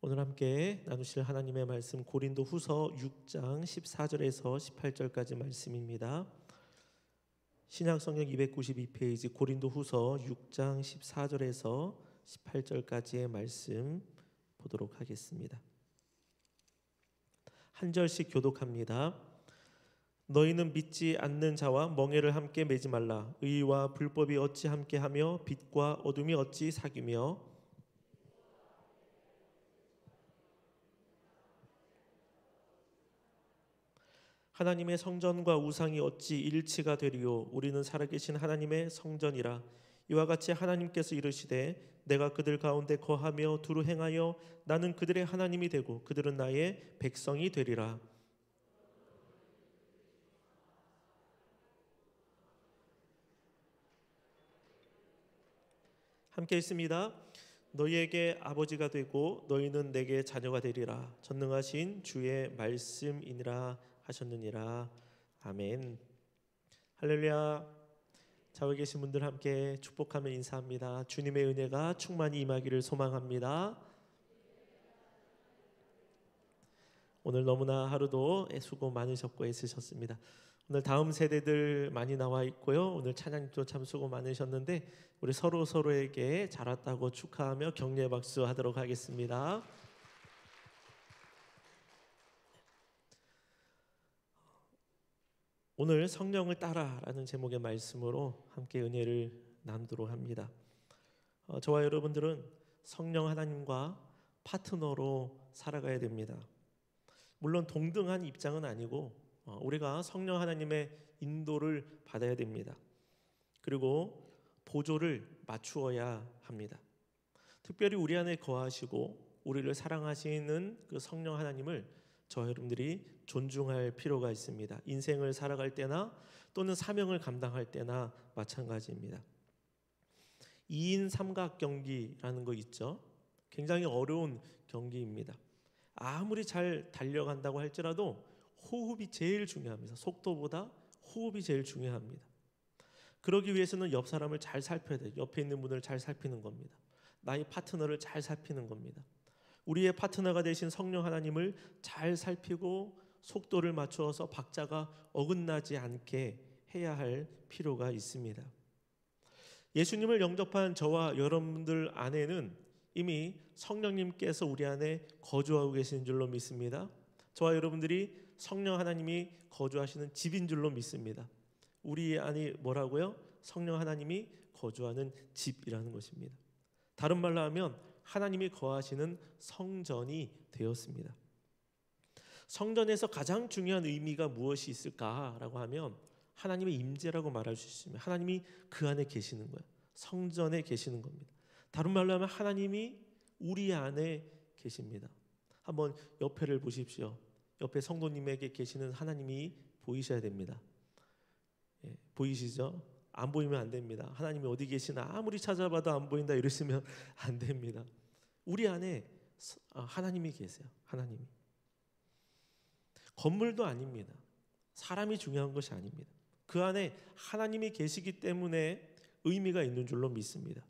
오늘 함께 나누실 하나님의 말씀 고린도후서 6장 14절에서 18절까지 말씀입니다. 신약성경 292페이지 고린도후서 6장 14절에서 18절까지의 말씀 보도록 하겠습니다. 한 절씩 교독합니다. 너희는 믿지 않는 자와 멍에를 함께 매지 말라. 의와 불법이 어찌 함께하며 빛과 어둠이 어찌 사귀며 하나님의 성전과 우상이 어찌 일치가 되리요. 우리는 살아계신 하나님의 성전이라. 이와 같이 하나님께서 이르시되 내가 그들 가운데 거하며 두루 행하여 나는 그들의 하나님이 되고 그들은 나의 백성이 되리라. 함께 읽습니다. 너희에게 아버지가 되고 너희는 내게 자녀가 되리라. 전능하신 주의 말씀이니라 하셨느니라. 아멘. 할렐루야. 좌우에 계신 분들 함께 축복하며 인사합니다. 주님의 은혜가 충만히 임하기를 소망합니다. 오늘 너무나 하루도 수고 많으셨고 애쓰셨습니다. 오늘 다음 세대들 많이 나와 있고요. 오늘 찬양도 참 수고 많으셨는데 우리 서로에게 잘 왔다고 축하하며 격려 박수 하도록 하겠습니다. 오늘 성령을 따라라는 제목의 말씀으로 함께 은혜를 나누도록 합니다. 저와 여러분들은 성령 하나님과 파트너로 살아가야 됩니다. 물론 동등한 입장은 아니고 우리가 성령 하나님의 인도를 받아야 됩니다. 그리고 보조를 맞추어야 합니다. 특별히 우리 안에 거하시고 우리를 사랑하시는 그 성령 하나님을 저와 여러분들이 존중할 필요가 있습니다. 인생을 살아갈 때나 또는 사명을 감당할 때나 마찬가지입니다. 2인 삼각 경기라는 거 있죠. 굉장히 어려운 경기입니다. 아무리 잘 달려간다고 할지라도 호흡이 제일 중요합니다. 속도보다 호흡이 제일 중요합니다. 그러기 위해서는 옆 사람을 잘 살펴야 돼요. 옆에 있는 분을 잘 살피는 겁니다. 나의 파트너를 잘 살피는 겁니다. 우리의 파트너가 되신 성령 하나님을 잘 살피고 속도를 맞추어서 박자가 어긋나지 않게 해야 할 필요가 있습니다. 예수님을 영접한 저와 여러분들 안에는 이미 성령님께서 우리 안에 거주하고 계신 줄로 믿습니다. 저와 여러분들이 성령 하나님이 거주하시는 집인 줄로 믿습니다. 우리 안이 뭐라고요? 성령 하나님이 거주하는 집이라는 것입니다. 다른 말로 하면 하나님이 거하시는 성전이 되었습니다. 성전에서 가장 중요한 의미가 무엇이 있을까라고 하면 하나님의 임재라고 말할 수 있습니다. 하나님이 그 안에 계시는 거예요. 성전에 계시는 겁니다. 다른 말로 하면 하나님이 우리 안에 계십니다. 한번 옆에를 보십시오. 옆에 성도님에게 계시는 하나님이 보이셔야 됩니다. 보이시죠? 안 보이면 안 됩니다. 하나님이 어디 계시나 아무리 찾아봐도 안 보인다 이러시면 안 됩니다. 우리 안에 하나님이 계세요. 하나님이. 건물도 아닙니다. 사람이 중요한 것이 아닙니다. 그 안에 하나님이 계시기 때문에 의미가 있는 줄로 믿습니다.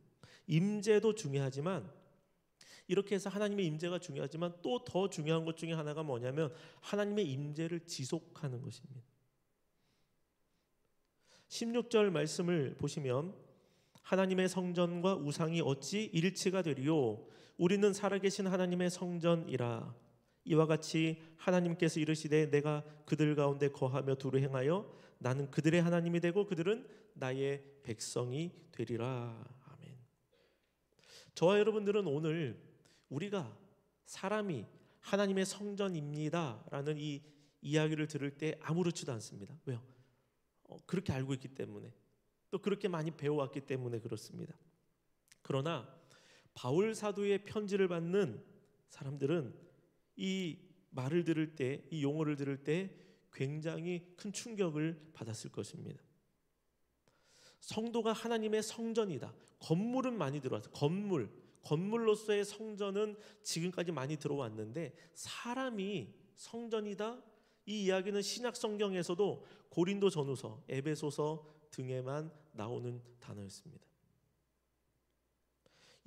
임재도 중요하지만 이렇게 해서 하나님의 임재가 중요하지만 또 더 중요한 것 중에 하나가 뭐냐면 하나님의 임재를 지속하는 것입니다. 16절 말씀을 보시면 하나님의 성전과 우상이 어찌 일치가 되리요. 우리는 살아계신 하나님의 성전이라. 이와 같이 하나님께서 이르시되 내가 그들 가운데 거하며 두루 행하여 나는 그들의 하나님이 되고 그들은 나의 백성이 되리라. 아멘. 저와 여러분들은 오늘 우리가 사람이 하나님의 성전입니다 라는 이 이야기를 들을 때 아무렇지도 않습니다. 왜요? 그렇게 알고 있기 때문에 또 그렇게 많이 배워왔기 때문에 그렇습니다. 그러나 바울 사도의 편지를 받는 사람들은 이 말을 들을 때, 이 용어를 들을 때 굉장히 큰 충격을 받았을 것입니다. 성도가 하나님의 성전이다. 건물은 많이 들어왔어요. 건물로서의 성전은 지금까지 많이 들어왔는데 사람이 성전이다. 이 이야기는 신약 성경에서도 고린도 전후서, 에베소서 등에만 나오는 단어였습니다.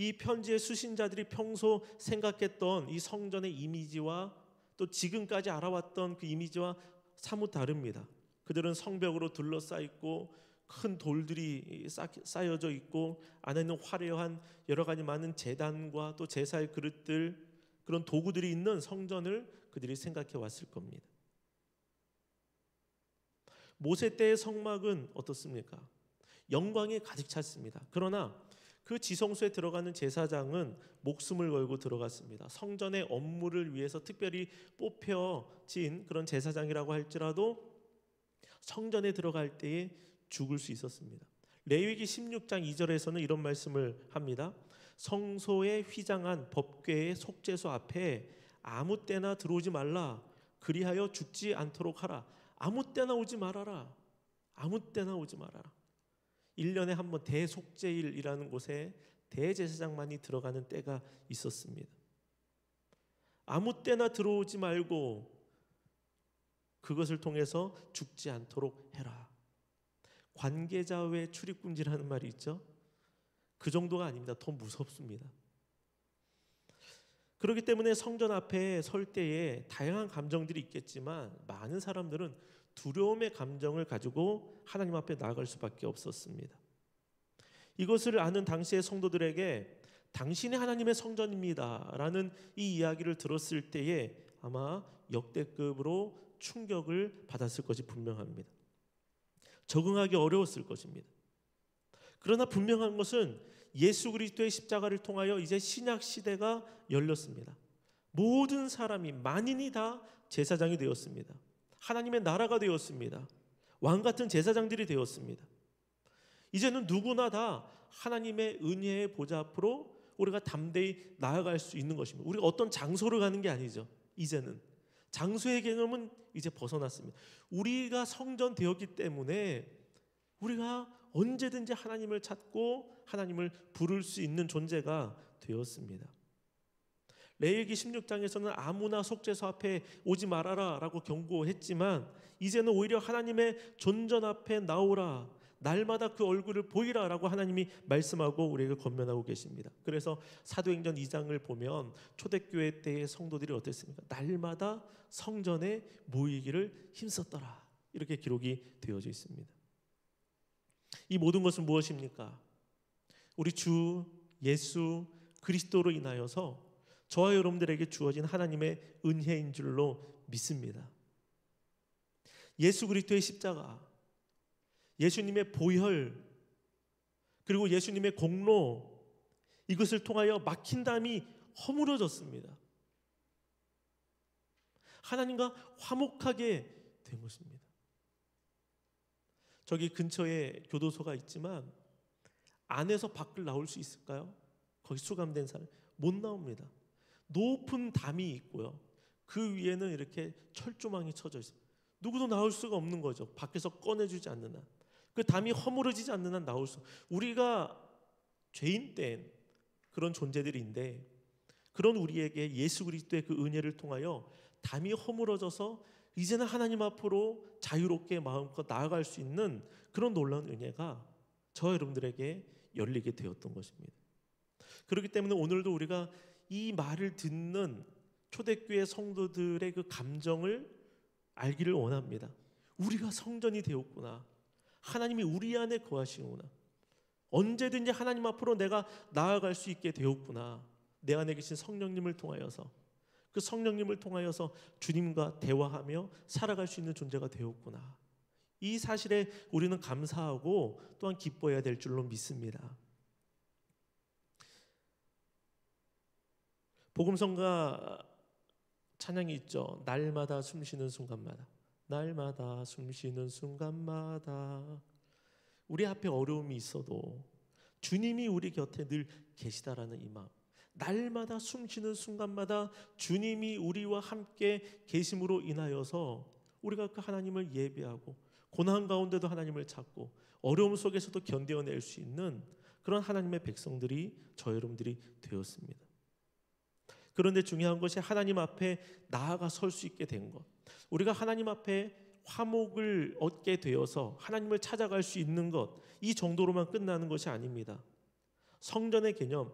이 편지의 수신자들이 평소 생각했던 이 성전의 이미지와 또 지금까지 알아왔던 그 이미지와 사뭇 다릅니다. 그들은 성벽으로 둘러싸여 있고 큰 돌들이 쌓여져 있고 안에는 화려한 여러 가지 많은 제단과 또 제사의 그릇들, 그런 도구들이 있는 성전을 그들이 생각해 왔을 겁니다. 모세 때의 성막은 어떻습니까? 영광이 가득 찼습니다. 그러나 그 지성소에 들어가는 제사장은 목숨을 걸고 들어갔습니다. 성전의 업무를 위해서 특별히 뽑혀진 그런 제사장이라고 할지라도 성전에 들어갈 때에 죽을 수 있었습니다. 레위기 16장 2절에서는 이런 말씀을 합니다. 성소에 휘장한 법궤의 속죄소 앞에 아무 때나 들어오지 말라. 그리하여 죽지 않도록 하라. 아무 때나 오지 말아라. 아무 때나 오지 말아라. 1년에 한 번 대속죄일이라는 곳에 대제사장만이 들어가는 때가 있었습니다. 아무 때나 들어오지 말고 그것을 통해서 죽지 않도록 해라. 관계자 외 출입금지라는 말이 있죠. 그 정도가 아닙니다. 더 무섭습니다. 그렇기 때문에 성전 앞에 설 때에 다양한 감정들이 있겠지만 많은 사람들은 두려움의 감정을 가지고 하나님 앞에 나아갈 수밖에 없었습니다. 이것을 아는 당시의 성도들에게 당신이 하나님의 성전입니다 라는 이 이야기를 들었을 때에 아마 역대급으로 충격을 받았을 것이 분명합니다. 적응하기 어려웠을 것입니다. 그러나 분명한 것은 예수 그리스도의 십자가를 통하여 이제 신약 시대가 열렸습니다. 모든 사람이, 만인이 다 제사장이 되었습니다. 하나님의 나라가 되었습니다. 왕 같은 제사장들이 되었습니다. 이제는 누구나 다 하나님의 은혜의 보좌 앞으로 우리가 담대히 나아갈 수 있는 것입니다. 우리가 어떤 장소를 가는 게 아니죠. 이제는 장소의 개념은 이제 벗어났습니다. 우리가 성전 되었기 때문에 우리가 언제든지 하나님을 찾고 하나님을 부를 수 있는 존재가 되었습니다. 레위기 16장에서는 아무나 속죄소 앞에 오지 말아라 라고 경고했지만 이제는 오히려 하나님의 존전 앞에 나오라, 날마다 그 얼굴을 보이라 라고 하나님이 말씀하고 우리에게 권면하고 계십니다. 그래서 사도행전 2장을 보면 초대교회 때의 성도들이 어땠습니까? 날마다 성전에 모이기를 힘썼더라, 이렇게 기록이 되어져 있습니다. 이 모든 것은 무엇입니까? 우리 주 예수 그리스도로 인하여서 저와 여러분들에게 주어진 하나님의 은혜인 줄로 믿습니다. 예수 그리스도의 십자가, 예수님의 보혈, 그리고 예수님의 공로, 이것을 통하여 막힌 담이 허물어졌습니다. 하나님과 화목하게 된 것입니다. 저기 근처에 교도소가 있지만 안에서 밖을 나올 수 있을까요? 거기 수감된 사람 못 나옵니다. 높은 담이 있고요. 그 위에는 이렇게 철조망이 쳐져 있어요. 누구도 나올 수가 없는 거죠. 밖에서 꺼내주지 않는 한. 그 담이 허물어지지 않는 한 나올 수. 우리가 죄인 된 그런 존재들인데 그런 우리에게 예수 그리스도의 그 은혜를 통하여 담이 허물어져서 이제는 하나님 앞으로 자유롭게 마음껏 나아갈 수 있는 그런 놀라운 은혜가 저 여러분들에게 열리게 되었던 것입니다. 그렇기 때문에 오늘도 우리가 이 말을 듣는 초대교회 성도들의 그 감정을 알기를 원합니다. 우리가 성전이 되었구나. 하나님이 우리 안에 거하시구나. 언제든지 하나님 앞으로 내가 나아갈 수 있게 되었구나. 내 안에 계신 성령님을 통하여서, 그 성령님을 통하여서 주님과 대화하며 살아갈 수 있는 존재가 되었구나. 이 사실에 우리는 감사하고 또한 기뻐해야 될 줄로 믿습니다. 복음성가 찬양이 있죠. 날마다 숨쉬는 순간마다, 날마다 숨쉬는 순간마다. 우리 앞에 어려움이 있어도 주님이 우리 곁에 늘 계시다라는 이 마음, 날마다 숨쉬는 순간마다 주님이 우리와 함께 계심으로 인하여서 우리가 그 하나님을 예배하고 고난 가운데도 하나님을 찾고 어려움 속에서도 견뎌낼 수 있는 그런 하나님의 백성들이 저 여러분들이 되었습니다. 그런데 중요한 것이 하나님 앞에 나아가 설 수 있게 된 것, 우리가 하나님 앞에 화목을 얻게 되어서 하나님을 찾아갈 수 있는 것, 이 정도로만 끝나는 것이 아닙니다. 성전의 개념,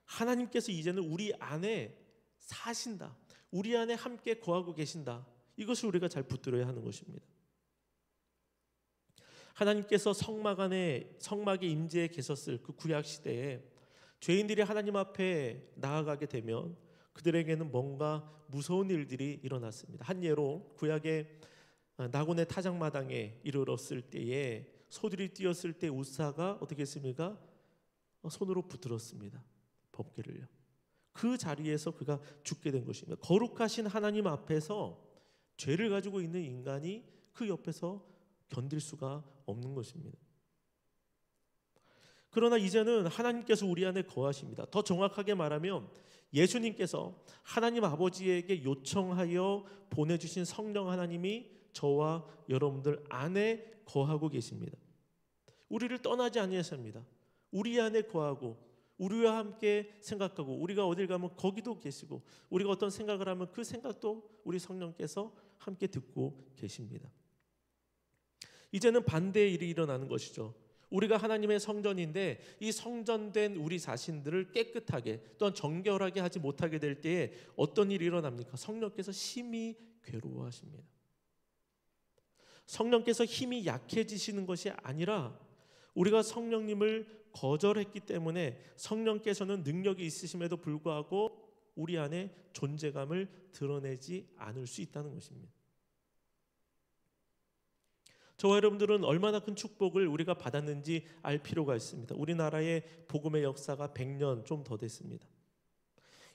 하나님께서 이제는 우리 안에 사신다. 우리 안에 함께 거하고 계신다. 이것을 우리가 잘 붙들어야 하는 것입니다. 하나님께서 성막에 임재해 계셨을 그 구약 시대에 죄인들이 하나님 앞에 나아가게 되면 그들에게는 뭔가 무서운 일들이 일어났습니다. 한 예로 구약의 나곤의 타작마당에 이르렀을 때에 소들이 뛰었을 때 우사가 어떻게 했습니까? 손으로 붙들었습니다. 법궤를요. 그 자리에서 그가 죽게 된 것입니다. 거룩하신 하나님 앞에서 죄를 가지고 있는 인간이 그 옆에서 견딜 수가 없는 것입니다. 그러나 이제는 하나님께서 우리 안에 거하십니다. 더 정확하게 말하면 예수님께서 하나님 아버지에게 요청하여 보내주신 성령 하나님이 저와 여러분들 안에 거하고 계십니다. 우리를 떠나지 아니하십니다. 우리 안에 거하고 우리와 함께 생각하고 우리가 어딜 가면 거기도 계시고 우리가 어떤 생각을 하면 그 생각도 우리 성령께서 함께 듣고 계십니다. 이제는 반대의 일이 일어나는 것이죠. 우리가 하나님의 성전인데 이 성전된 우리 자신들을 깨끗하게 또한 정결하게 하지 못하게 될 때에 어떤 일이 일어납니까? 성령께서 심히 괴로워하십니다. 성령께서 힘이 약해지시는 것이 아니라 우리가 성령님을 거절했기 때문에 성령께서는 능력이 있으심에도 불구하고 우리 안에 존재감을 드러내지 않을 수 있다는 것입니다. 저와 여러분들은 얼마나 큰 축복을 우리가 받았는지 알 필요가 있습니다. 우리나라의 복음의 역사가 100년 좀 더 됐습니다.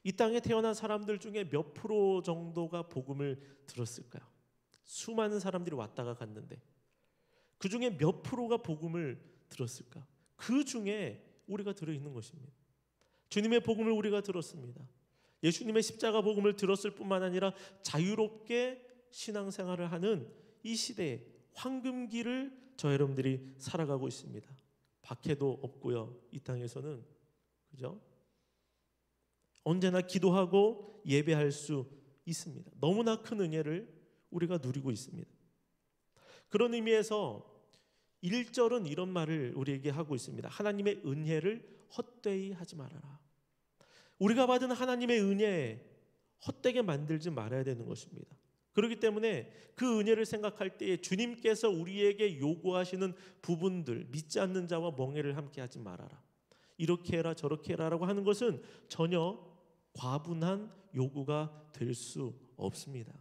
이 땅에 태어난 사람들 중에 몇 프로 정도가 복음을 들었을까요? 수많은 사람들이 왔다가 갔는데 그 중에 몇 프로가 복음을 들었을까? 그 중에 우리가 들어있는 것입니다. 주님의 복음을 우리가 들었습니다. 예수님의 십자가 복음을 들었을 뿐만 아니라 자유롭게 신앙생활을 하는 이 시대에 황금기를 저 여러분들이 살아가고 있습니다. 박해도 없고요. 이 땅에서는 그죠? 언제나 기도하고 예배할 수 있습니다. 너무나 큰 은혜를 우리가 누리고 있습니다. 그런 의미에서 1절은 이런 말을 우리에게 하고 있습니다. 하나님의 은혜를 헛되이 하지 말아라. 우리가 받은 하나님의 은혜 헛되게 만들지 말아야 되는 것입니다. 그렇기 때문에 그 은혜를 생각할 때에 주님께서 우리에게 요구하시는 부분들, 믿지 않는 자와 멍에를 함께 하지 말아라. 이렇게 해라 저렇게 해라라고 하는 것은 전혀 과분한 요구가 될 수 없습니다.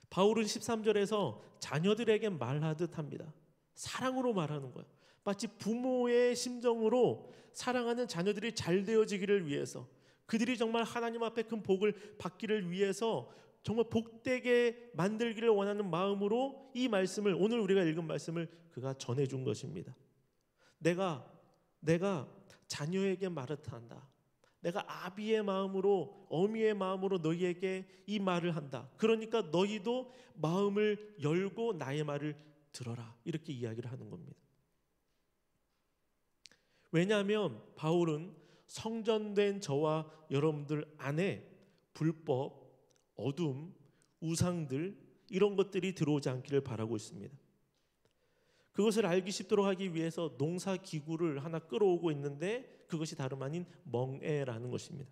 바울은 13절에서 자녀들에게 말하듯 합니다. 사랑으로 말하는 거예요. 마치 부모의 심정으로 사랑하는 자녀들이 잘 되어지기를 위해서 그들이 정말 하나님 앞에 큰 복을 받기를 위해서 정말 복되게 만들기를 원하는 마음으로 이 말씀을 오늘 우리가 읽은 말씀을 그가 전해준 것입니다. 내가 자녀에게 말하듯 한다. 내가 아비의 마음으로 어미의 마음으로 너희에게 이 말을 한다. 그러니까 너희도 마음을 열고 나의 말을 들어라. 이렇게 이야기를 하는 겁니다. 왜냐하면 바울은 성전된 저와 여러분들 안에 불법, 어둠, 우상들 이런 것들이 들어오지 않기를 바라고 있습니다. 그것을 알기 쉽도록 하기 위해서 농사기구를 하나 끌어오고 있는데 그것이 다름 아닌 멍에라는 것입니다.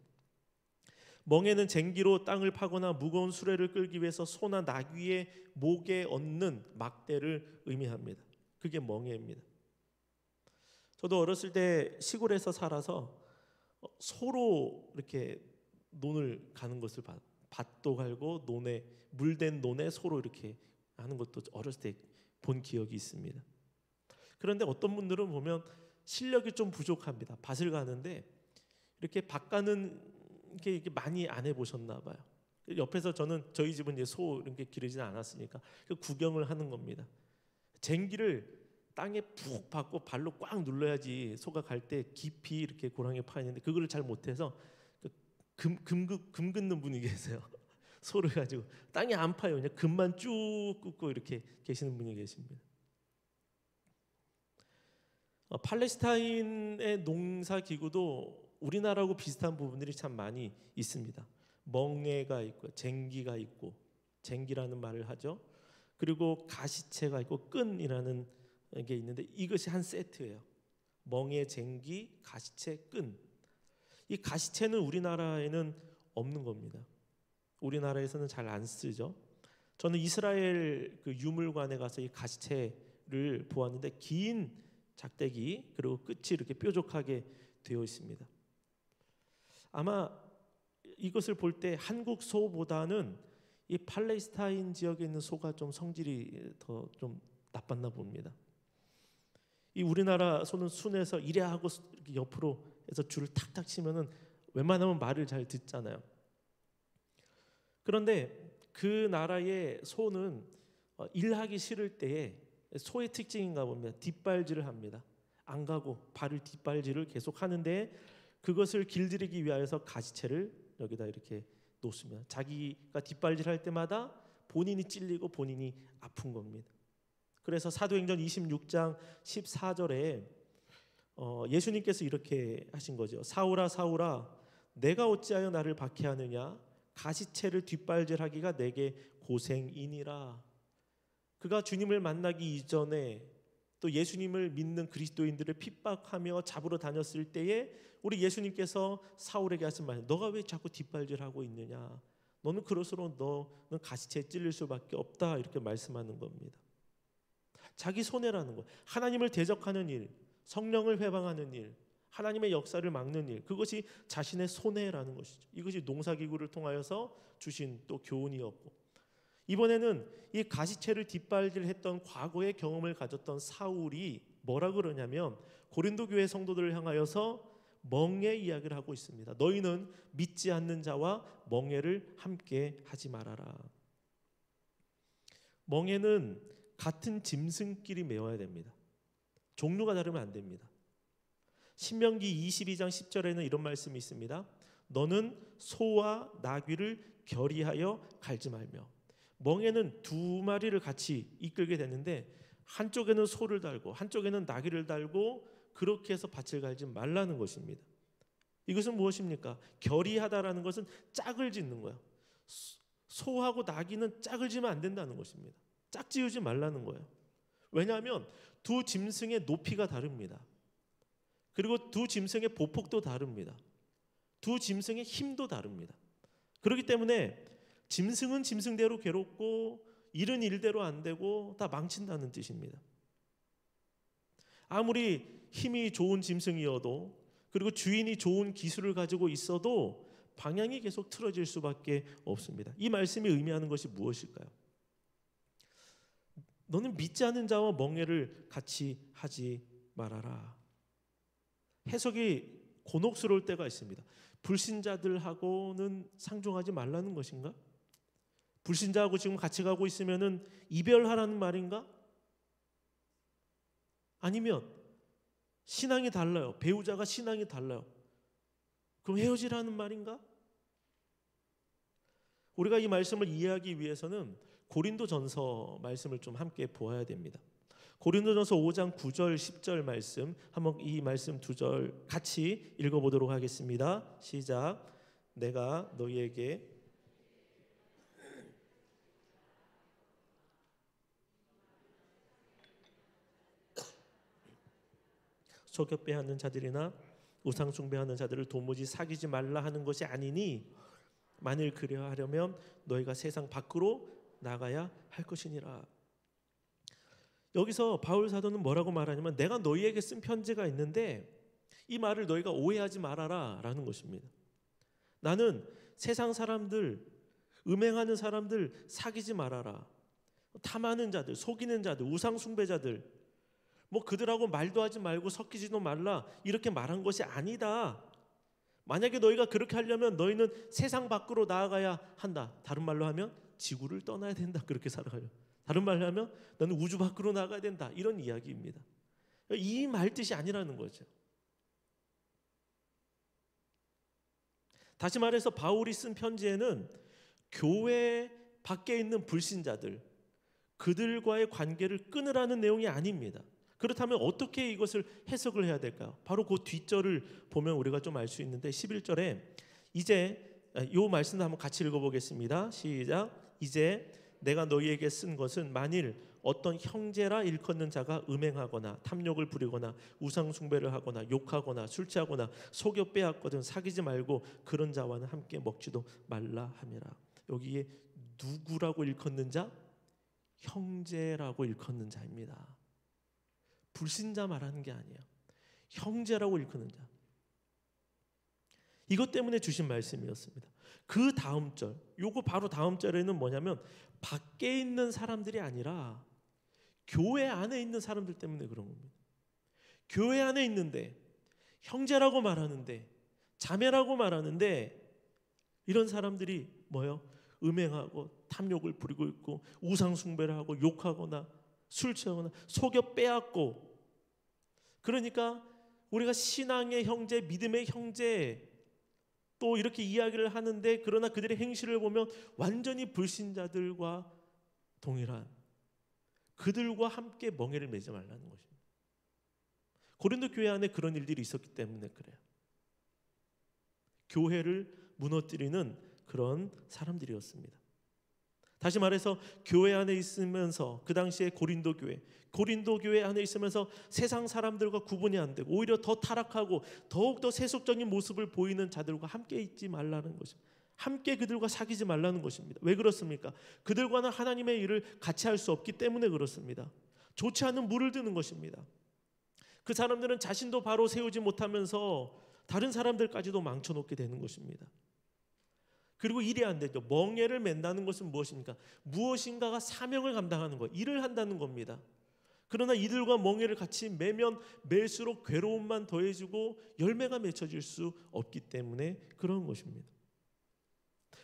멍에는 쟁기로 땅을 파거나 무거운 수레를 끌기 위해서 소나 나귀의 목에 얹는 막대를 의미합니다. 그게 멍에입니다. 저도 어렸을 때 시골에서 살아서 소로 이렇게 논을 가는 것을 밭도 갈고 논에 물된 논에 소로 이렇게 하는 것도 어렸을 때 본 기억이 있습니다. 그런데 어떤 분들은 보면 실력이 좀 부족합니다. 밭을 가는데 이렇게 밭 가는 게 많이 안 해보셨나 봐요. 옆에서 저희 집은 이제 소 이렇게 기르지는 않았으니까 그 구경을 하는 겁니다. 쟁기를 땅에 푹 박고 발로 꽉 눌러야지 소가 갈 때 깊이 이렇게 고랑에 파 있는데 그거를 잘 못해서 금 긋는 분이 계세요. 소를 가지고 땅에 안 파요. 그냥 금만 쭉 긋고 이렇게 계시는 분이 계십니다. 팔레스타인의 농사기구도 우리나라하고 비슷한 부분들이 참 많이 있습니다. 멍에가 있고 쟁기가 있고 쟁기라는 말을 하죠. 그리고 가시채가 있고 끈이라는 게 있는데 이것이 한 세트예요. 멍에, 쟁기, 가시채, 끈. 이 가시채는 우리나라에는 없는 겁니다. 우리나라에서는 잘 안 쓰죠. 저는 이스라엘 그 유물관에 가서 이 가시채를 보았는데 긴 작대기 그리고 끝이 이렇게 뾰족하게 되어 있습니다. 아마 이것을 볼 때 한국 소보다는 이 팔레스타인 지역에 있는 소가 좀 성질이 더 좀 나빴나 봅니다. 이 우리나라 소는 순해서 이래 하고 이렇게 옆으로 해서 줄을 탁탁 치면은 웬만하면 말을 잘 듣잖아요. 그런데 그 나라의 소는 일하기 싫을 때에 소의 특징인가 봅니다. 뒷발질을 합니다. 안 가고 발을 뒷발질을 계속 하는데 그것을 길들이기 위하여서 가시채를 여기다 이렇게 놓습니다. 자기가 뒷발질할 때마다 본인이 찔리고 본인이 아픈 겁니다. 그래서 사도행전 26장 14절에 예수님께서 이렇게 하신 거죠. 사울아 사울아 내가 어찌하여 나를 박해하느냐 가시채를 뒷발질하기가 내게 고생이니라. 그가 주님을 만나기 이전에 또 예수님을 믿는 그리스도인들을 핍박하며 잡으러 다녔을 때에 우리 예수님께서 사울에게 하신 말, 너가 왜 자꾸 뒷발질하고 있느냐, 너는 그럴수록 너는 가시채에 찔릴 수밖에 없다, 이렇게 말씀하는 겁니다. 자기 손해라는 거, 하나님을 대적하는 일, 성령을 회방하는 일, 하나님의 역사를 막는 일, 그것이 자신의 손해라는 것이죠. 이것이 농사기구를 통하여서 주신 또 교훈이었고, 이번에는 이 가시채를 뒷발질했던 과거의 경험을 가졌던 사울이 뭐라 그러냐면 고린도 교회 성도들을 향하여서 멍에 이야기를 하고 있습니다. 너희는 믿지 않는 자와 멍에를 함께 하지 말아라. 멍에는 같은 짐승끼리 메어야 됩니다. 종류가 다르면 안 됩니다. 신명기 22장 10절에는 이런 말씀이 있습니다. 너는 소와 나귀를 결의하여 갈지 말며. 멍에는 두 마리를 같이 이끌게 되는데 한쪽에는 소를 달고 한쪽에는 나귀를 달고 그렇게 해서 밭을 갈지 말라는 것입니다. 이것은 무엇입니까? 결의하다라는 것은 짝을 짓는 거예요. 소하고 나귀는 짝을 지면 안 된다는 것입니다. 짝 지우지 말라는 거예요. 왜냐하면 두 짐승의 높이가 다릅니다. 그리고 두 짐승의 보폭도 다릅니다. 두 짐승의 힘도 다릅니다. 그렇기 때문에 짐승은 짐승대로 괴롭고 일은 일대로 안 되고 다 망친다는 뜻입니다. 아무리 힘이 좋은 짐승이어도 그리고 주인이 좋은 기술을 가지고 있어도 방향이 계속 틀어질 수밖에 없습니다. 이 말씀이 의미하는 것이 무엇일까요? 너는 믿지 않는 자와 멍에를 같이 하지 말아라. 해석이 곤혹스러울 때가 있습니다. 불신자들하고는 상종하지 말라는 것인가? 불신자하고 지금 같이 가고 있으면은 이별하라는 말인가? 아니면 신앙이 달라요. 배우자가 신앙이 달라요. 그럼 헤어지라는 말인가? 우리가 이 말씀을 이해하기 위해서는 고린도전서 말씀을 좀 함께 보아야 됩니다. 고린도전서 5장 9절 10절 말씀, 한번 이 말씀 두 절 같이 읽어보도록 하겠습니다. 시작. 내가 너희에게 속여 빼앗는 자들이나 우상 숭배하는 자들을 도무지 사귀지 말라 하는 것이 아니니 만일 그리하려면 너희가 세상 밖으로 나가야 할 것이니라. 여기서 바울 사도는 뭐라고 말하냐면 내가 너희에게 쓴 편지가 있는데 이 말을 너희가 오해하지 말아라 라는 것입니다. 나는 세상 사람들, 음행하는 사람들 사귀지 말아라, 탐하는 자들, 속이는 자들, 우상 숭배자들 뭐 그들하고 말도 하지 말고 섞이지도 말라 이렇게 말한 것이 아니다. 만약에 너희가 그렇게 하려면 너희는 세상 밖으로 나아가야 한다. 다른 말로 하면 지구를 떠나야 된다. 그렇게 살아가요. 다른 말로 하면 너는 우주 밖으로 나가야 된다. 이런 이야기입니다. 이 말 뜻이 아니라는 거죠. 다시 말해서 바울이 쓴 편지에는 교회 밖에 있는 불신자들, 그들과의 관계를 끊으라는 내용이 아닙니다. 그렇다면 어떻게 이것을 해석을 해야 될까요? 바로 그 뒷절을 보면 우리가 좀 알 수 있는데 11절에 이제 이 말씀도 한번 같이 읽어보겠습니다. 시작. 이제 내가 너희에게 쓴 것은 만일 어떤 형제라 일컫는 자가 음행하거나 탐욕을 부리거나 우상 숭배를 하거나 욕하거나 술 취하거나 속여 빼앗거든 사귀지 말고 그런 자와는 함께 먹지도 말라 함이라. 여기에 누구라고 일컫는 자? 형제라고 일컫는 자입니다. 불신자 말하는 게 아니에요. 형제라고 일컫는 자. 이것 때문에 주신 말씀이었습니다. 그 다음 절, 요거 바로 다음 절에는 뭐냐면 밖에 있는 사람들이 아니라 교회 안에 있는 사람들 때문에 그런 겁니다. 교회 안에 있는데 형제라고 말하는데 자매라고 말하는데 이런 사람들이 뭐요? 음행하고 탐욕을 부리고 있고 우상 숭배를 하고 욕하거나 술 취하거나 속여 빼앗고, 그러니까 우리가 신앙의 형제, 믿음의 형제 또 이렇게 이야기를 하는데 그러나 그들의 행실을 보면 완전히 불신자들과 동일한, 그들과 함께 멍에를 매지 말라는 것입니다. 고린도 교회 안에 그런 일들이 있었기 때문에 그래요. 교회를 무너뜨리는 그런 사람들이었습니다. 다시 말해서 교회 안에 있으면서 그 당시에 고린도 교회 안에 있으면서 세상 사람들과 구분이 안 되고 오히려 더 타락하고 더욱더 세속적인 모습을 보이는 자들과 함께 있지 말라는 것입니다. 함께 그들과 사귀지 말라는 것입니다. 왜 그렇습니까? 그들과는 하나님의 일을 같이 할 수 없기 때문에 그렇습니다. 좋지 않은 물을 드는 것입니다. 그 사람들은 자신도 바로 세우지 못하면서 다른 사람들까지도 망쳐놓게 되는 것입니다. 그리고 일이 안 되죠. 멍에를 맨다는 것은 무엇입니까? 무엇인가가 사명을 감당하는 것, 일을 한다는 겁니다. 그러나 이들과 멍에를 같이 매면 맬수록 괴로움만 더해지고 열매가 맺혀질 수 없기 때문에 그런 것입니다.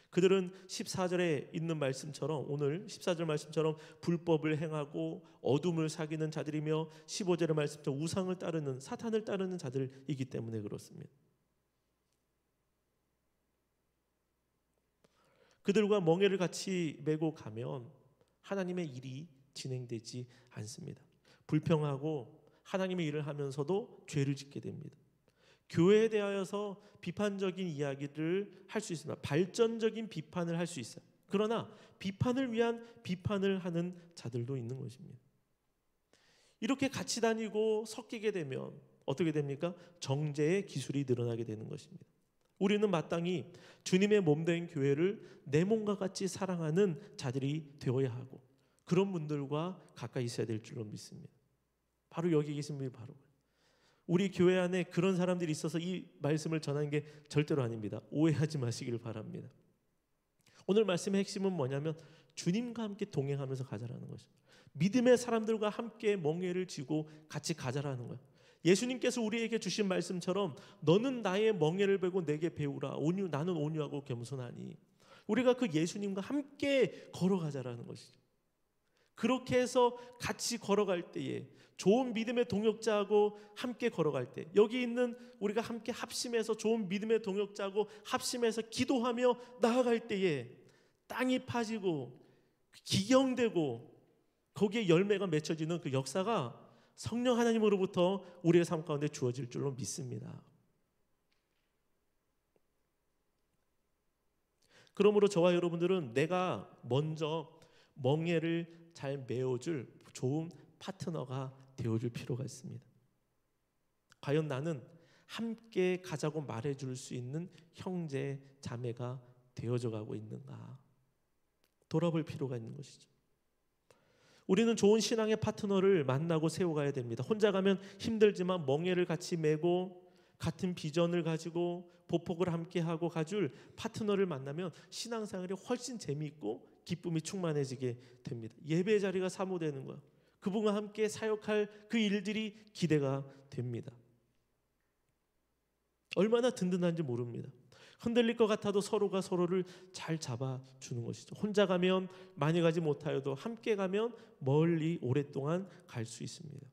그들은 14절에 있는 말씀처럼, 오늘 14절 말씀처럼 불법을 행하고 어둠을 사귀는 자들이며 15절의 말씀처럼 우상을 따르는, 사탄을 따르는 자들이기 때문에 그렇습니다. 그들과 멍에를 같이 메고 가면 하나님의 일이 진행되지 않습니다. 불평하고 하나님의 일을 하면서도 죄를 짓게 됩니다. 교회에 대하여서 비판적인 이야기를 할 수 있습니다. 발전적인 비판을 할 수 있어요. 그러나 비판을 위한 비판을 하는 자들도 있는 것입니다. 이렇게 같이 다니고 섞이게 되면 어떻게 됩니까? 정죄의 기술이 늘어나게 되는 것입니다. 우리는 마땅히 주님의 몸된 교회를 내 몸과 같이 사랑하는 자들이 되어야 하고 그런 분들과 가까이 있어야 될 줄로 믿습니다. 바로 여기 계신 분이 바로 우리 교회 안에 그런 사람들이 있어서 이 말씀을 전하는 게 절대로 아닙니다. 오해하지 마시길 바랍니다. 오늘 말씀의 핵심은 뭐냐면 주님과 함께 동행하면서 가자라는 것입니다. 믿음의 사람들과 함께 멍에를 쥐고 같이 가자라는 거예요. 예수님께서 우리에게 주신 말씀처럼 너는 나의 멍에를 베고 내게 배우라. 나는 온유하고 겸손하니. 우리가 그 예수님과 함께 걸어가자라는 것이죠. 그렇게 해서 같이 걸어갈 때에 좋은 믿음의 동역자하고 함께 걸어갈 때, 여기 있는 우리가 함께 합심해서 좋은 믿음의 동역자하고 합심해서 기도하며 나아갈 때에 땅이 파지고 기경되고 거기에 열매가 맺혀지는 그 역사가 성령 하나님으로부터 우리의 삶 가운데 주어질 줄로 믿습니다. 그러므로 저와 여러분들은 내가 먼저 멍에를 잘 메어줄 좋은 파트너가 되어줄 필요가 있습니다. 과연 나는 함께 가자고 말해줄 수 있는 형제, 자매가 되어져 가고 있는가? 돌아볼 필요가 있는 것이죠. 우리는 좋은 신앙의 파트너를 만나고 세워가야 됩니다. 혼자 가면 힘들지만 멍에를 같이 메고 같은 비전을 가지고 보폭을 함께하고 가줄 파트너를 만나면 신앙생활이 훨씬 재미있고 기쁨이 충만해지게 됩니다. 예배 자리가 사모되는 거예요. 그분과 함께 사역할 그 일들이 기대가 됩니다. 얼마나 든든한지 모릅니다. 흔들릴 것 같아도 서로가 서로를 잘 잡아주는 것이죠. 혼자 가면 많이 가지 못하여도 함께 가면 멀리 오랫동안 갈 수 있습니다.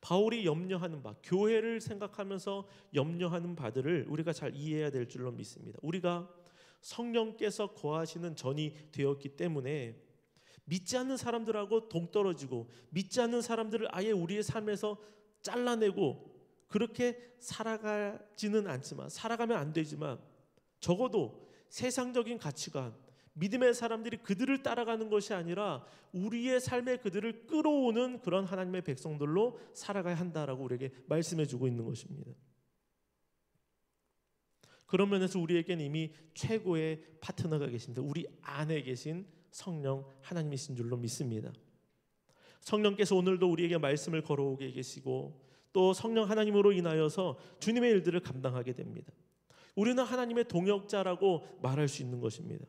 바울이 염려하는 바, 교회를 생각하면서 염려하는 바들을 우리가 잘 이해해야 될 줄로 믿습니다. 우리가 성령께서 거하시는 전이 되었기 때문에 믿지 않는 사람들하고 동떨어지고 믿지 않는 사람들을 아예 우리의 삶에서 잘라내고 그렇게 살아가지는 않지만, 살아가면 안 되지만 적어도 세상적인 가치관, 믿음의 사람들이 그들을 따라가는 것이 아니라 우리의 삶에 그들을 끌어오는 그런 하나님의 백성들로 살아가야 한다라고 우리에게 말씀해 주고 있는 것입니다. 그런 면에서 우리에게는 이미 최고의 파트너가 계십니다. 우리 안에 계신 성령 하나님이신 줄로 믿습니다. 성령께서 오늘도 우리에게 말씀을 걸어오게 계시고 또 성령 하나님으로 인하여서 주님의 일들을 감당하게 됩니다. 우리는 하나님의 동역자라고 말할 수 있는 것입니다.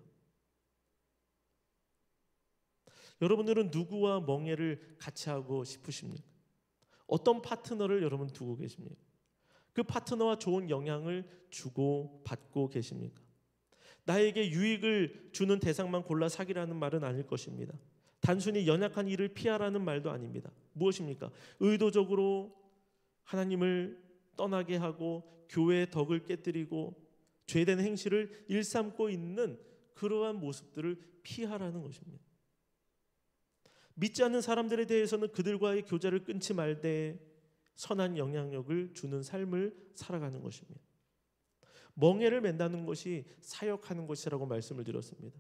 여러분들은 누구와 멍에를 같이 하고 싶으십니까? 어떤 파트너를 여러분 두고 계십니까? 그 파트너와 좋은 영향을 주고 받고 계십니까? 나에게 유익을 주는 대상만 골라 사귀라는 말은 아닐 것입니다. 단순히 연약한 일을 피하라는 말도 아닙니다. 무엇입니까? 의도적으로 하나님을 떠나게 하고 교회의 덕을 깨뜨리고 죄된 행실을 일삼고 있는 그러한 모습들을 피하라는 것입니다. 믿지 않는 사람들에 대해서는 그들과의 교제를 끊지 말되 선한 영향력을 주는 삶을 살아가는 것입니다. 멍에를 맨다는 것이 사역하는 것이라고 말씀을 드렸습니다.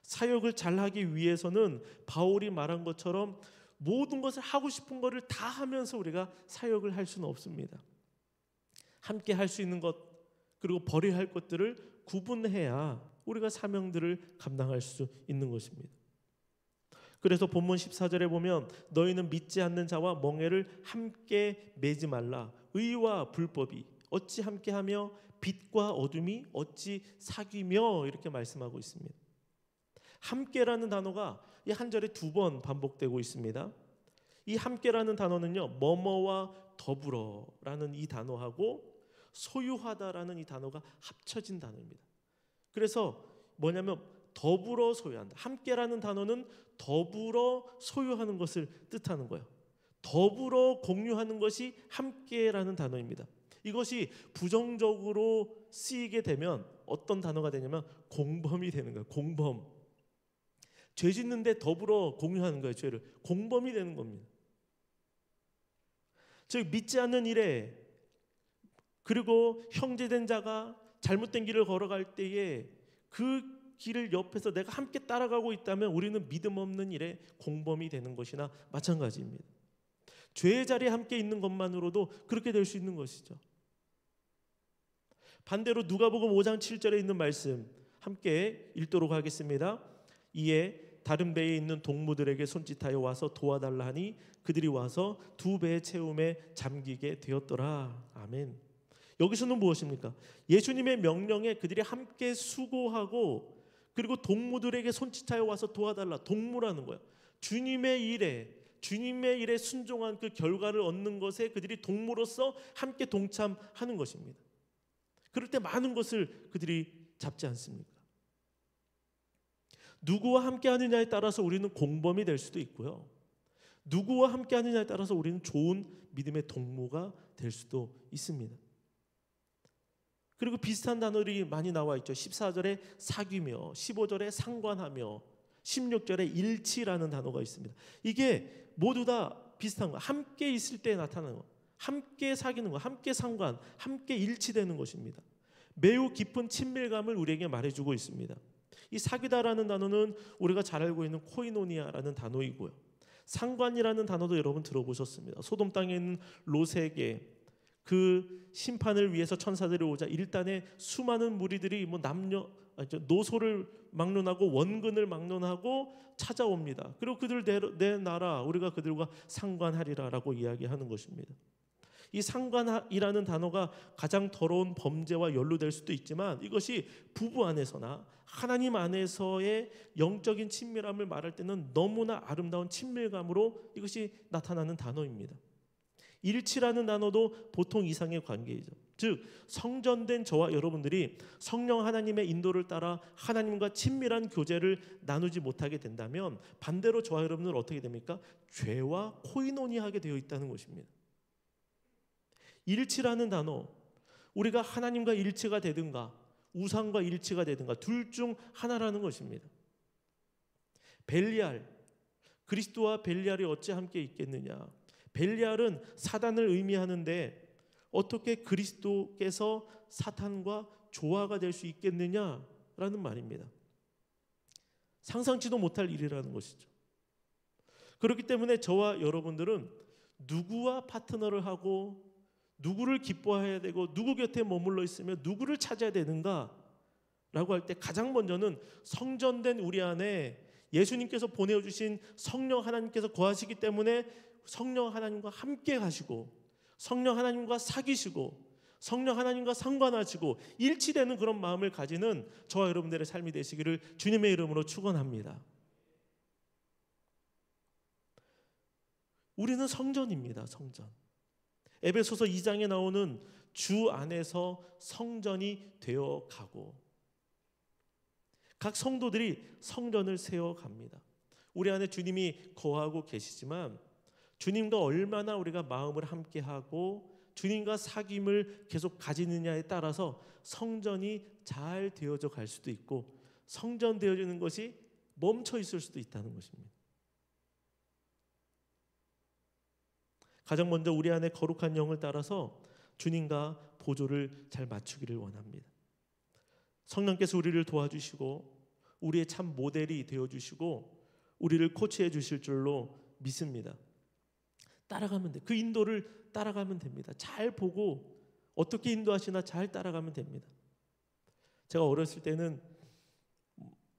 사역을 잘하기 위해서는 바울이 말한 것처럼 모든 것을 하고 싶은 것을 다 하면서 우리가 사역을 할 수는 없습니다. 함께 할 수 있는 것 그리고 버려야 할 것들을 구분해야 우리가 사명들을 감당할 수 있는 것입니다. 그래서 본문 14절에 보면 너희는 믿지 않는 자와 멍에를 함께 매지 말라. 의와 불법이 어찌 함께하며 빛과 어둠이 어찌 사귀며 이렇게 말씀하고 있습니다. 함께라는 단어가 이 한 절에 2번 반복되고 있습니다. 이 함께라는 단어는요, 뭐뭐와 더불어라는 이 단어하고 소유하다라는 이 단어가 합쳐진 단어입니다. 그래서 뭐냐면 더불어 소유한다. 함께라는 단어는 더불어 소유하는 것을 뜻하는 거예요. 더불어 공유하는 것이 함께라는 단어입니다. 이것이 부정적으로 쓰이게 되면 어떤 단어가 되냐면 공범이 되는 거예요. 공범. 죄 짓는데 더불어 공유하는 거예요. 죄를. 공범이 되는 겁니다. 즉 믿지 않는 일에 그리고 형제된 자가 잘못된 길을 걸어갈 때에 그 길을 옆에서 내가 함께 따라가고 있다면 우리는 믿음 없는 일에 공범이 되는 것이나 마찬가지입니다. 죄의 자리에 함께 있는 것만으로도 그렇게 될 수 있는 것이죠. 반대로 누가복음 5장 7절에 있는 말씀 함께 읽도록 하겠습니다. 이에 다른 배에 있는 동무들에게 손짓하여 와서 도와달라 하니 그들이 와서 2배의 채움에 잠기게 되었더라. 아멘. 여기서는 무엇입니까? 예수님의 명령에 그들이 함께 수고하고 그리고 동무들에게 손짓하여 와서 도와달라. 동무라는 거예요. 주님의 일에 순종한 그 결과를 얻는 것에 그들이 동무로서 함께 동참하는 것입니다. 그럴 때 많은 것을 그들이 잡지 않습니까? 누구와 함께 하느냐에 따라서 우리는 공범이 될 수도 있고요. 누구와 함께 하느냐에 따라서 우리는 좋은 믿음의 동무가 될 수도 있습니다. 그리고 비슷한 단어들이 많이 나와 있죠. 14절에 사귀며, 15절에 상관하며, 16절에 일치라는 단어가 있습니다. 이게 모두 다 비슷한 거예요. 함께 있을 때 나타나는 거, 함께 사귀는 거, 함께 상관, 함께 일치되는 것입니다. 매우 깊은 친밀감을 우리에게 말해주고 있습니다. 이 사귀다라는 단어는 우리가 잘 알고 있는 코이노니아라는 단어이고요. 상관이라는 단어도 여러분 들어보셨습니다. 소돔 땅에 있는 롯에게 그 심판을 위해서 천사들이 오자 일단에 수많은 무리들이 노소를 막론하고 원근을 막론하고 찾아옵니다. 그리고 그들 내 나라 우리가 그들과 상관하리라라고 이야기하는 것입니다. 이 상관이라는 단어가 가장 더러운 범죄와 연루될 수도 있지만 이것이 부부 안에서나 하나님 안에서의 영적인 친밀함을 말할 때는 너무나 아름다운 친밀감으로 이것이 나타나는 단어입니다. 일치라는 단어도 보통 이상의 관계이죠. 즉 성전된 저와 여러분들이 성령 하나님의 인도를 따라 하나님과 친밀한 교제를 나누지 못하게 된다면 반대로 저와 여러분들은 어떻게 됩니까? 죄와 코이노니하게 되어 있다는 것입니다. 일치라는 단어, 우리가 하나님과 일치가 되든가 우상과 일치가 되든가 둘 중 하나라는 것입니다. 벨리알, 그리스도와 벨리알이 어찌 함께 있겠느냐? 벨리알은 사단을 의미하는데 어떻게 그리스도께서 사탄과 조화가 될 수 있겠느냐라는 말입니다. 상상치도 못할 일이라는 것이죠. 그렇기 때문에 저와 여러분들은 누구와 파트너를 하고 누구를 기뻐해야 되고 누구 곁에 머물러 있으며 누구를 찾아야 되는가 라고 할 때 가장 먼저는 성전된 우리 안에 예수님께서 보내주신 성령 하나님께서 거하시기 때문에 성령 하나님과 함께 가시고 성령 하나님과 사귀시고 성령 하나님과 상관하시고 일치되는 그런 마음을 가지는 저와 여러분들의 삶이 되시기를 주님의 이름으로 축원합니다. 우리는 성전입니다. 성전. 에베소서 2장에 나오는 주 안에서 성전이 되어 가고 각 성도들이 성전을 세워 갑니다. 우리 안에 주님이 거하고 계시지만 주님과 얼마나 우리가 마음을 함께하고 주님과 사귐을 계속 가지느냐에 따라서 성전이 잘 되어져 갈 수도 있고 성전 되어지는 것이 멈춰 있을 수도 있다는 것입니다. 가장 먼저 우리 안에 거룩한 영을 따라서 주님과 보조를 잘 맞추기를 원합니다. 성령께서 우리를 도와주시고 우리의 참 모델이 되어주시고 우리를 코치해 주실 줄로 믿습니다. 따라가면 돼. 그 인도를 따라가면 됩니다. 잘 보고 어떻게 인도하시나 잘 따라가면 됩니다. 제가 어렸을 때는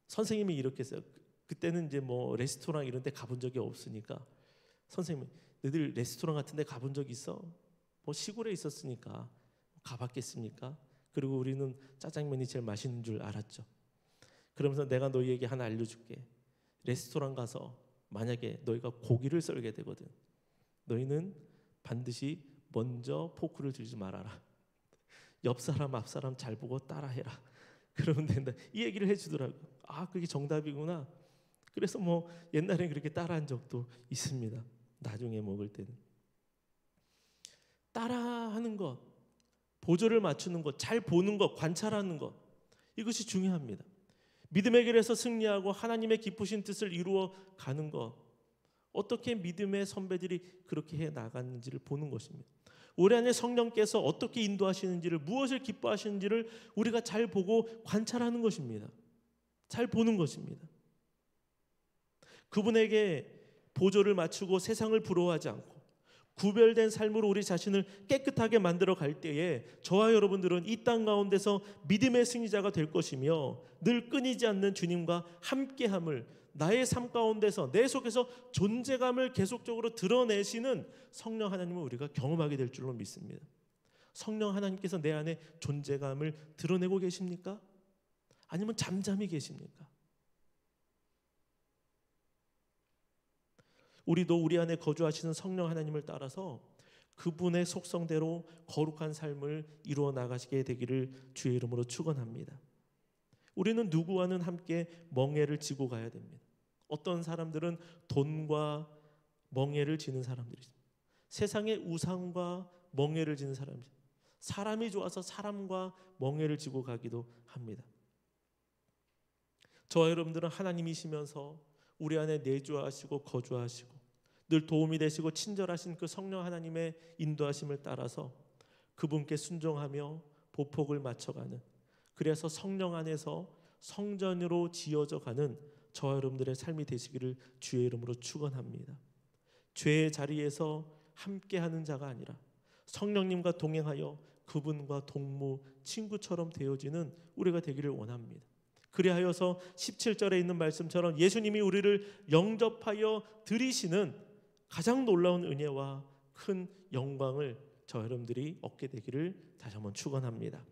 선생님이 이렇게 했어요. 그때는 이제 뭐 레스토랑 이런 데 가본 적이 없으니까 선생님이 너희들 레스토랑 같은 데 가본 적 있어? 뭐 시골에 있었으니까 가봤겠습니까? 그리고 우리는 짜장면이 제일 맛있는 줄 알았죠. 그러면서 내가 너희에게 하나 알려줄게. 레스토랑 가서 만약에 너희가 고기를 썰게 되거든. 너희는 반드시 먼저 포크를 들지 말아라. 옆 사람 앞 사람 잘 보고 따라해라. 그러면 된다. 이 얘기를 해주더라고. 아, 그게 정답이구나. 그래서 뭐 옛날에 그렇게 따라한 적도 있습니다. 나중에 먹을 때는 따라하는 것, 보조를 맞추는 것, 잘 보는 것, 관찰하는 것, 이것이 중요합니다. 믿음의 길에서 승리하고 하나님의 기쁘신 뜻을 이루어 가는 것, 어떻게 믿음의 선배들이 그렇게 해 나갔는지를 보는 것입니다. 우리 안에 성령께서 어떻게 인도하시는지를, 무엇을 기뻐하시는지를 우리가 잘 보고 관찰하는 것입니다. 잘 보는 것입니다. 그분에게 보조를 맞추고 세상을 부러워하지 않고 구별된 삶으로 우리 자신을 깨끗하게 만들어 갈 때에 저와 여러분들은 이 땅 가운데서 믿음의 승리자가 될 것이며 늘 끊이지 않는 주님과 함께함을 나의 삶 가운데서 내 속에서 존재감을 계속적으로 드러내시는 성령 하나님을 우리가 경험하게 될 줄로 믿습니다. 성령 하나님께서 내 안에 존재감을 드러내고 계십니까? 아니면 잠잠히 계십니까? 우리도 우리 안에 거주하시는 성령 하나님을 따라서 그분의 속성대로 거룩한 삶을 이루어 나가시게 되기를 주의 이름으로 축원합니다. 우리는 누구와는 함께 멍에를 지고 가야 됩니다. 어떤 사람들은 돈과 멍에를 지는 사람들이 있습니다. 세상의 우상과 멍에를 지는 사람들, 사람이 좋아서 사람과 멍에를 지고 가기도 합니다. 저와 여러분들은 하나님이시면서 우리 안에 내주하시고 거주하시고 늘 도움이 되시고 친절하신 그 성령 하나님의 인도하심을 따라서 그분께 순종하며 보폭을 맞춰가는, 그래서 성령 안에서 성전으로 지어져 가는 저와 여러분들의 삶이 되시기를 주의 이름으로 축원합니다. 죄의 자리에서 함께하는 자가 아니라 성령님과 동행하여 그분과 동무 친구처럼 되어지는 우리가 되기를 원합니다. 그리하여서 17절에 있는 말씀처럼 예수님이 우리를 영접하여 들이시는 가장 놀라운 은혜와 큰 영광을 저 여러분들이 얻게 되기를 다시 한번 축원합니다.